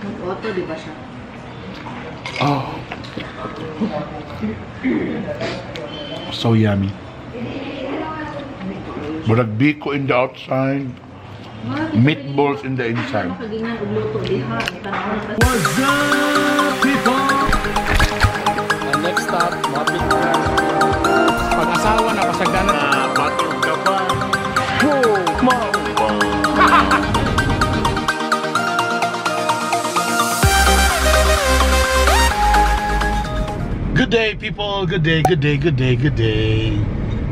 Nag-auto, di ba siya? Oh. So yummy. Murag biko in the outside, meatballs in the inside. What's up, people? And next stop, mapit na. Pag-asawa na, pasagdanan. Batong ka pa. Good day, people. Good day, good day, good day, good day.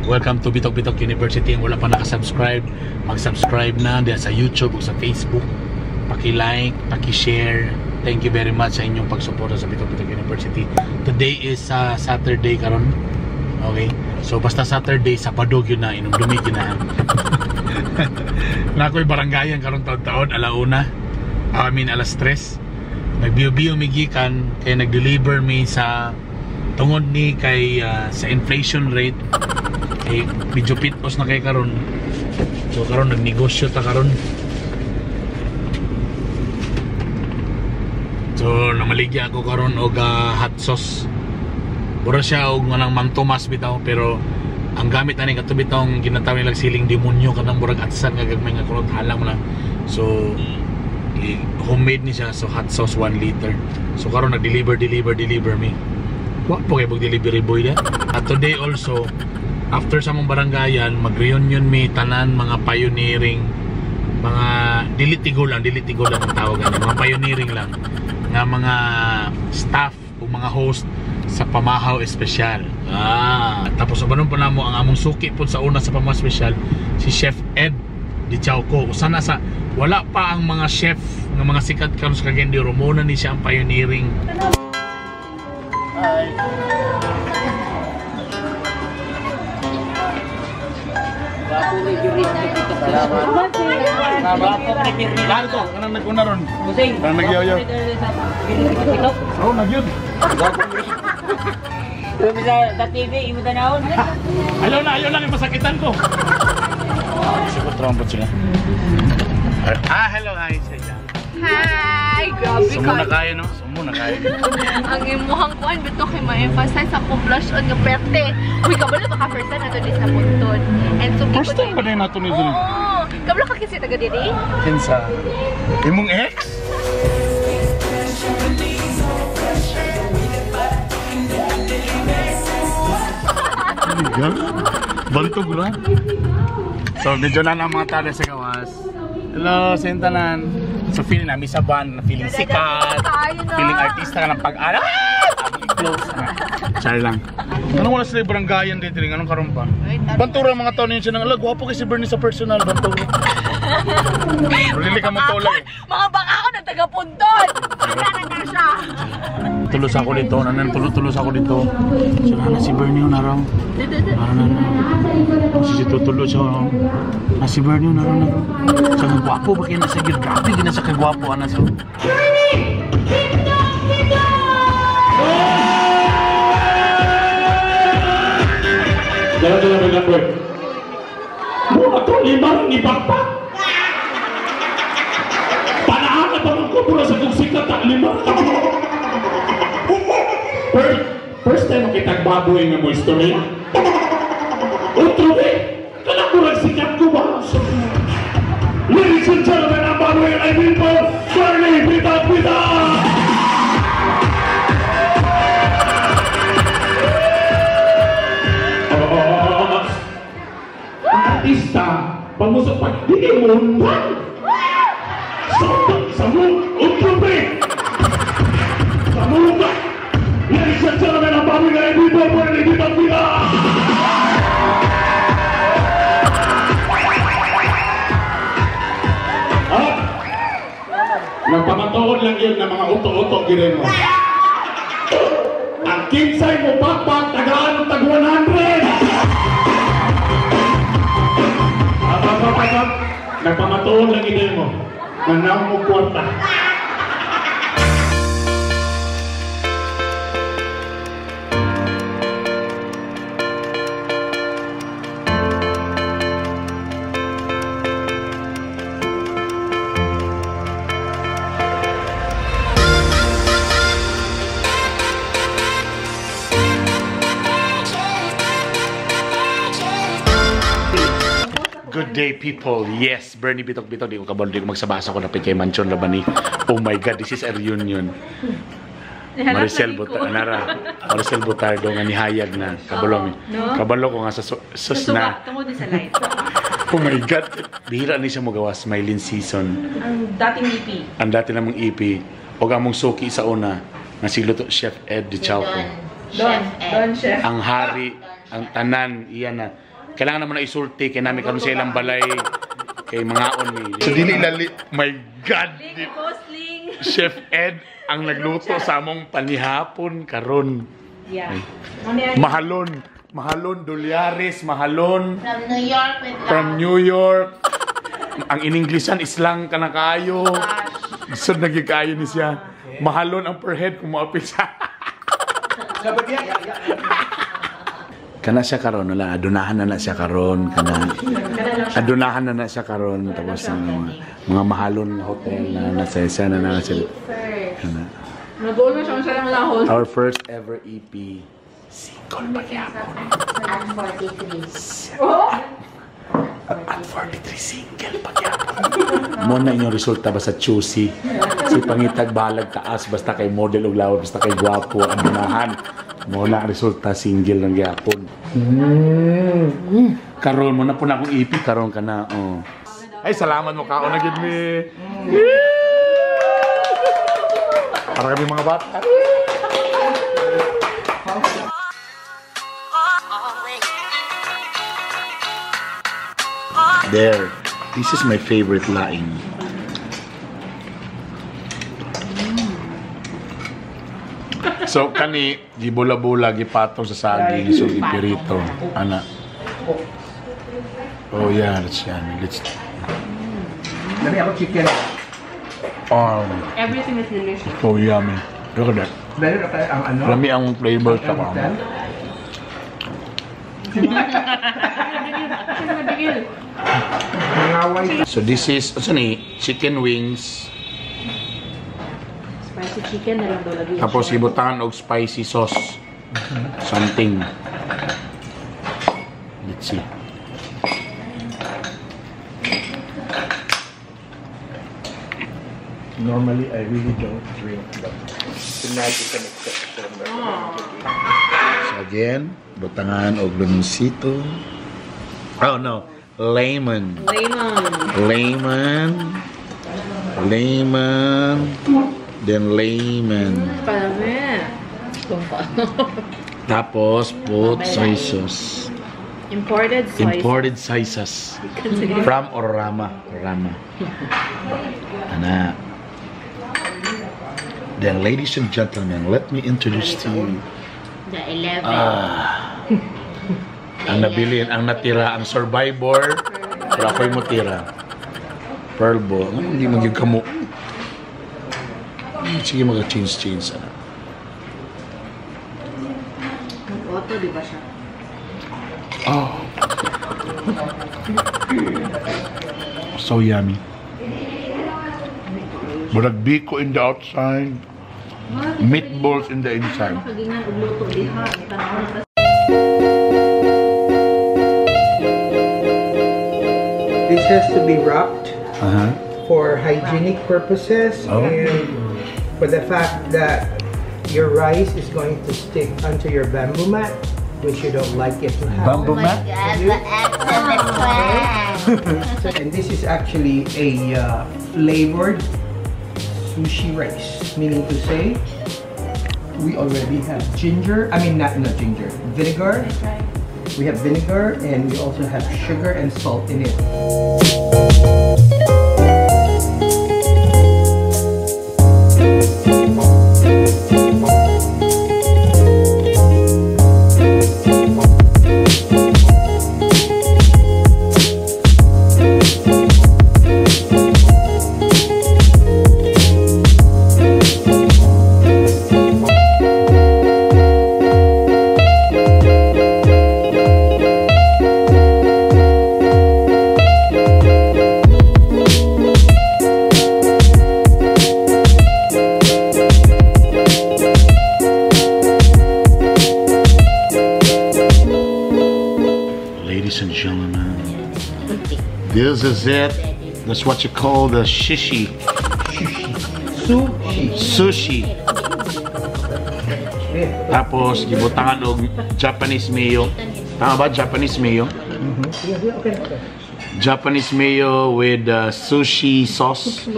Welcome to Bitok Bitok University. Ang wala pa nakasubscribe, mag-subscribe na diyan sa YouTube o sa Facebook. Paki-like, paki-share. Thank you very much sa inyong pagsuporta sa Bitok Bitok University. Today is Saturday karon. Okay? So basta Saturday, Sabado yun na, inumdumig yun na. Nakoy baranggayan karon taon-taon, alauna. I mean alas 3. Nagbiyo-biyo migikan kay nag-deliver mi sa tungod ni kay sa inflation rate ay medyo pitos na kay karon. So karon nagnegosyo ta karon. So namaligya ako karon og hot sauce. Pura siya og manang Mang Tomas bitaw, pero ang gamit ani kadto bitong ginatawag nilang siling demonyo kanang murag atsan nga gagmay nga kulot halang mo na. So homemade ni siya, so hot sauce 1 liter. So karon nag-deliver me. Wa po kay delivery boy da. At today also, after sa mong baranggayan, mag-reunion mi tanan mga pioneering, mga dilitigo lang ang tawagan, mga pioneering lang nga mga staff o mga host sa Pamahaw Espesyal. Tapos abanon pa namo ang among suki po sa una sa Pamahaw Espesyal, si Chef Ed Di Chauco. Sana sa wala pa ang mga chef ng mga sikat karon sa Cagayan de Oro, muna ni siya ang pioneering. Hi. Bago ni Juris na dito ka laban. Bago ni Juris. Lalo to, kanang naguna ron. Busing. Kanang nagyaw-yaw. Oo, nagyod. Pero bisa sa TV, imo tanawon. Ayaw na yung masakitan ko. Siguro trombot sila. Hello guys. Hi! Grabe ka. Sumo na kayo, no? Sumo na kayo. Ang imuhang kuhan, bito kayo ma-emphasize sa kong blush on nga perte. Uy, kabalo baka first time nato din sa punton. And so, First time ba na yung nato ni Dili? Oo! Kabalo ka kasi taga diri? Kinsa? Imong ex? Bantog lang. So, medyo na lang mga tala sa gawas. Hello, sintanan. So, feeling namin sa band, feeling sikat, feeling artista ka ng pag-aral. Close na. Sorry lang. Anong wala sila baranggayan dito rin? Anong karoon pa? Bantura mga taon yun siya ng alag. Wapo kasi Bernie sa personal. Bantura. Really ka mo tola eh. Mga baka ako ng taga-punton! Kailangan na siya! Tulos ako dito. Tulos ako dito. So, na si Bernie yun araw. Si tutulos siya. Si Bernie yun araw. So, nagwapo ba kayo nasa gid? Grabe, ginasa kagwapo. Ano siya? Dala-dala ba boy? Muna to, limang ni Bakpak. Panaan na parang kubura sa kong sikat at limang. First time makitag baboy nga mo istorya. Otro eh, kanang murag sikat ko ba? Ladies and gentlemen, ang baboy ay people, Bernie Pita-Pita! Artista, pamusok pa, hindi mo undan! Samung, utrope! Samung ba? Ladies and gentlemen, ang baboy ay people, Bernie Pita-Pita! Nagpamatoon lang yun ng mga uto-uto gire mo. Ang kinsay mo Bakpak, tagaan tag 100! Nagpamatoon lang gire mo. Manaw mo kwarta. day, people. Yes, Bernie Bitok-Bitok. Di ko kabalo, di ko magsabasa ko napit kay Manchon Labani. Oh my God, this is a reunion. Maricel Butardo nga nihayag na. Kabalo, kabalo ko nga sa sus na. Tungod sa light. Oh my God, bihira ni siya magawa Smiling Season. Ang dating EP. Ang dati namang EP. O among suki sa una, nga si Luto Chef Ed Di Chalco. Don Chef. Ang hari, ang tanan, iyan na. Kailangan naman na isulti, kaya namin karoon sa ilang balay, kay mga on ni. So dili lali, my God! Chef Ed ang nagluto sa among panihapon karon. Yeah. Mahalon Dolyares, Mahalon. From New York with From New York. Ang in-Englishan, islang ka na kayo. So nagkikayo ni siya. Mahalon ang per head kung maapil siya. Kana siya karon, wala adunahan na siya karon, adunahan na siya karon, tapos ang mga mahalon na hotel na nasa isa na sila. Nag-ulo siya sa lang lahon. Our first ever EP, single pagyapon. at 43. At 43 single pagyapon. Mo na inyong resulta ba sa choosy? Si pangitag balag taas, basta kay model o lawad, basta kay gwapo, adunahan. Mo na ang resulta single ng gyapon. Karon mo na po na akong ipig, karon ka na. Oh. Ay, salamat mo kaon na gid mi. Para kami mga bata. There. This is my favorite laing. So kani gibula-bula gipatong sa saging so gipirito ana. Oh yeah, that's yummy. Let's Dami ako chicken. Everything is delicious. so yummy. Look at that. Dahil na ang ano? Rami ang flavor sa kamo. So this is also ni chicken wings. Spicy chicken na lang daw lagi. Tapos ibutangan og spicy sauce. Something. Let's see. Normally, I really don't drink, but tonight is an exception. So again, butangan og limoncito. Oh no, lemon. Lemon. Then lemon. Palame. Tapos put soy sauce. Imported soy. Imported soy sauce. From Orama. Ana. Then ladies and gentlemen, let me introduce to you The 11. ang nabilin, ang natira, ang survivor. Pero ako'y mutira. Pearl Bo. Hindi magyug kamo. Sige mag-change. Auto, di ba siya? Oh. So yummy. Murag biko in the outside. Meatballs in the inside. Kagingan og luto diha. Tanawon. This has to be wrapped Uh-huh. for hygienic purposes Oh. and for the fact that your rice is going to stick onto your bamboo mat, which you don't like it to have. Bamboo Oh my mat? God, the excellent plan. And this is actually a flavored sushi rice, meaning to say we already have ginger. I mean, not ginger, vinegar. We have vinegar and we also have sugar and salt in it. This is it. That's what you call the shishi. Sushi. Sushi. Tapos, gibutangan og Japanese mayo. Tama ba? Japanese mayo? Okay. Japanese mayo with sushi sauce.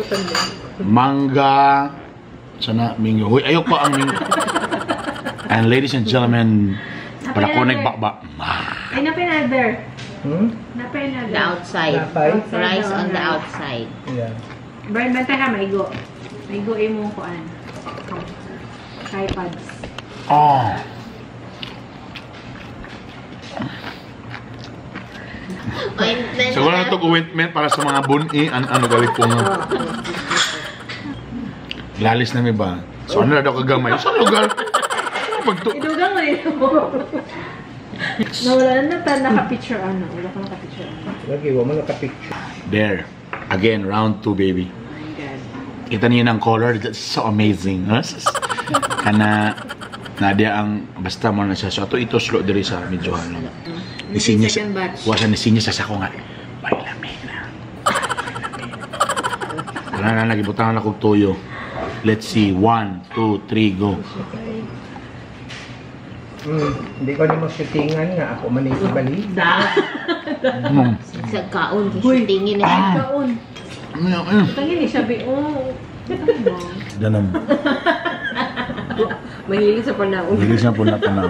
Manga. Sana, mingo. Uy, ayok pa ang mingo. And ladies and gentlemen, para ko nagbakbak. Ay, napinadder. Hmm? Napinadder. The outside. Lapay? Rice on the outside. Yeah. Brian, bantay ha, maigo. Maigo mo kuan. Tripods. Oh. Ointment. Siguro na ito ointment para sa mga buni. Ano gawin po nga? Lalis na may ba? So ano na daw kagamay? Sa lugar? Idugang mo nito. Nawala na ta naka-picture ano. Wala ka naka-picture ano. Lagi, wala mo naka-picture. There. Again, round 2, baby. Oh my God. Kita niyo ng color. That's so amazing. Huh? Kana, nadia ang, basta mo na siya. So, ito slow diri sa medyo ano. Nisinya sa, second batch. wasa nisinya sa sako nga. May lamig na. Kana na, nagibutangan na kong tuyo. Let's see. 1, 2, 3, go. Hindi ko naman shootingan nga. Ako man yung ibalik. Sa kaon. Tingin na. Kaon. Tangin ni sabi, oh. Danam. Mahilig sa panaon. Bilis na po na tanaw.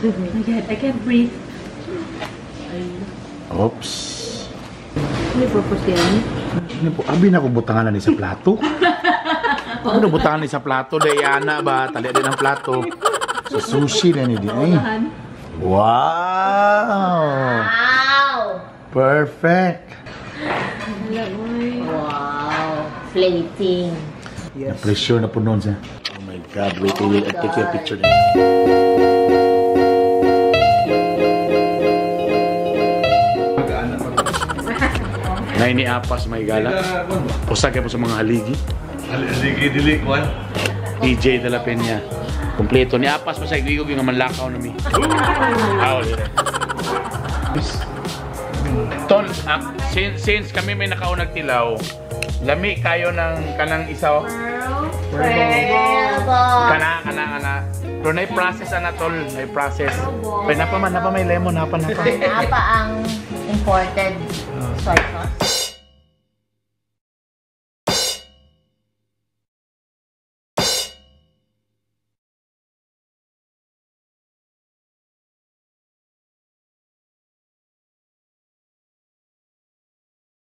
Oh my God, I can't breathe. Oops. Ano yung purpose yan? Ano po? Abi na ko butangan na ni sa plato. Ano butangan ni sa plato? Diana ba? Tali din ang plato. So sushi na ni di. Ay. Wow! Wow! Perfect! Wow! Plating. Yes. Na-pressure na po noon siya. Oh my God, wait, I'll take you a picture na. Ngayon ni Apas may gala. Usag po sa mga haligi. Haligi, dili, kwan. DJ de la Peña. Kompleto ni Apas pa sa igigog yung manlakaw na mi. Tol, since kami may nakaunag tilaw, lami kayo ng kanang isaw. Kana. Pero na-process na tol, na-process. Pero napa may lemon, napa. Napa ang imported soy sauce.